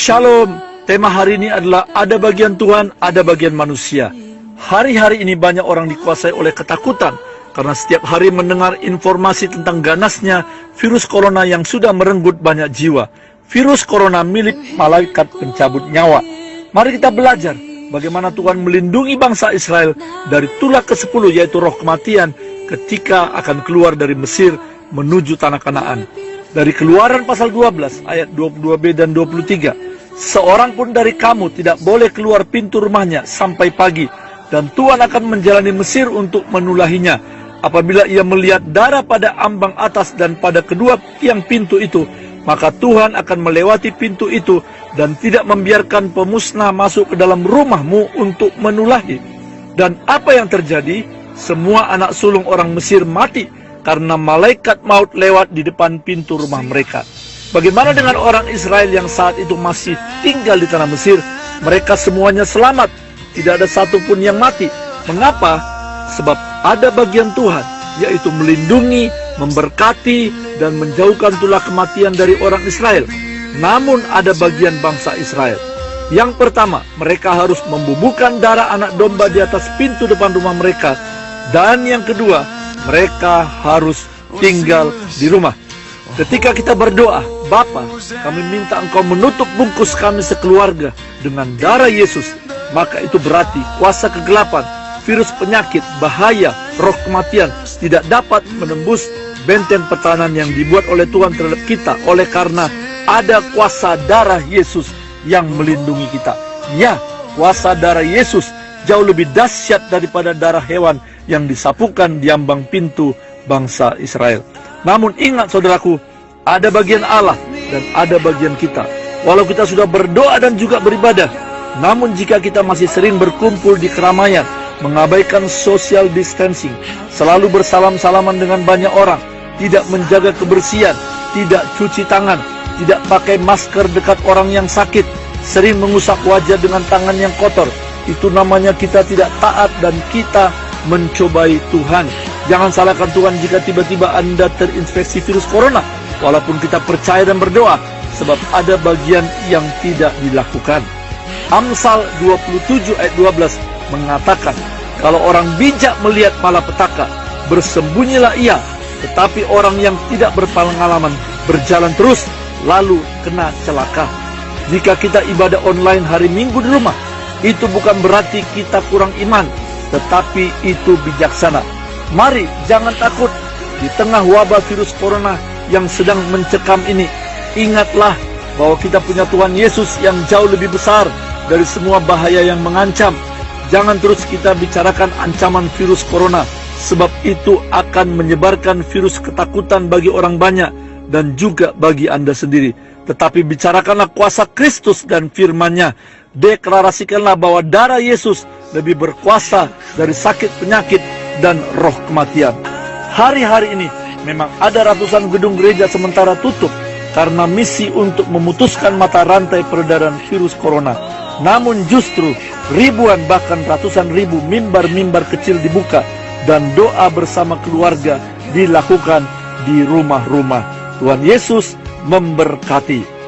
Shalom, tema hari ini adalah ada bagian Tuhan, ada bagian manusia. Hari-hari ini banyak orang dikuasai oleh ketakutan karena setiap hari mendengar informasi tentang ganasnya virus corona yang sudah merenggut banyak jiwa. Virus corona milik malaikat pencabut nyawa. Mari kita belajar bagaimana Tuhan melindungi bangsa Israel dari tulah ke-10 yaitu roh kematian ketika akan keluar dari Mesir menuju tanah Kanaan. Dari Keluaran pasal 12 ayat 22b dan 23, seorang pun dari kamu tidak boleh keluar pintu rumahnya sampai pagi, dan Tuhan akan menjalani Mesir untuk menulahinya. Apabila ia melihat darah pada ambang atas dan pada kedua tiang pintu itu, maka Tuhan akan melewati pintu itu dan tidak membiarkan pemusnah masuk ke dalam rumahmu untuk menulahi. Dan apa yang terjadi? Semua anak sulung orang Mesir mati karena malaikat maut lewat di depan pintu rumah mereka. Bagaimana dengan orang Israel yang saat itu masih tinggal di tanah Mesir? Mereka semuanya selamat, tidak ada satupun yang mati. Mengapa? Sebab ada bagian Tuhan, yaitu melindungi, memberkati, dan menjauhkan tulah kematian dari orang Israel. Namun ada bagian bangsa Israel. Yang pertama, mereka harus membubuhkan darah anak domba di atas pintu depan rumah mereka. Dan yang kedua, mereka harus tinggal di rumah. Ketika kita berdoa, Bapa, kami minta Engkau menutup bungkus kami sekeluarga dengan darah Yesus, maka itu berarti kuasa kegelapan, virus penyakit, bahaya, roh kematian tidak dapat menembus benteng pertahanan yang dibuat oleh Tuhan terhadap kita, oleh karena ada kuasa darah Yesus yang melindungi kita. Ya, kuasa darah Yesus jauh lebih dahsyat daripada darah hewan yang disapukan di ambang pintu bangsa Israel. Namun ingat saudaraku, ada bagian Allah dan ada bagian kita. Walau kita sudah berdoa dan juga beribadah, namun jika kita masih sering berkumpul di keramaian, mengabaikan social distancing, selalu bersalam-salaman dengan banyak orang, tidak menjaga kebersihan, tidak cuci tangan, tidak pakai masker dekat orang yang sakit, sering mengusap wajah dengan tangan yang kotor, itu namanya kita tidak taat dan kita mencobai Tuhan. Jangan salahkan Tuhan jika tiba-tiba Anda terinfeksi virus corona, walaupun kita percaya dan berdoa, sebab ada bagian yang tidak dilakukan. Amsal 27 ayat 12 mengatakan, kalau orang bijak melihat malapetaka, bersembunyilah ia, tetapi orang yang tidak berpengalaman berjalan terus, lalu kena celaka. Jika kita ibadah online hari Minggu di rumah, itu bukan berarti kita kurang iman, tetapi itu bijaksana. Mari jangan takut di tengah wabah virus corona yang sedang mencekam ini. Ingatlah bahwa kita punya Tuhan Yesus yang jauh lebih besar dari semua bahaya yang mengancam. Jangan terus kita bicarakan ancaman virus corona, sebab itu akan menyebarkan virus ketakutan bagi orang banyak dan juga bagi Anda sendiri. Tetapi bicarakanlah kuasa Kristus dan firman-Nya. Deklarasikanlah bahwa darah Yesus lebih berkuasa dari sakit penyakit dan roh kematian. Hari-hari ini memang ada ratusan gedung gereja sementara tutup karena misi untuk memutuskan mata rantai peredaran virus corona. Namun justru ribuan bahkan ratusan ribu mimbar-mimbar kecil dibuka dan doa bersama keluarga dilakukan di rumah-rumah. Tuhan Yesus memberkati.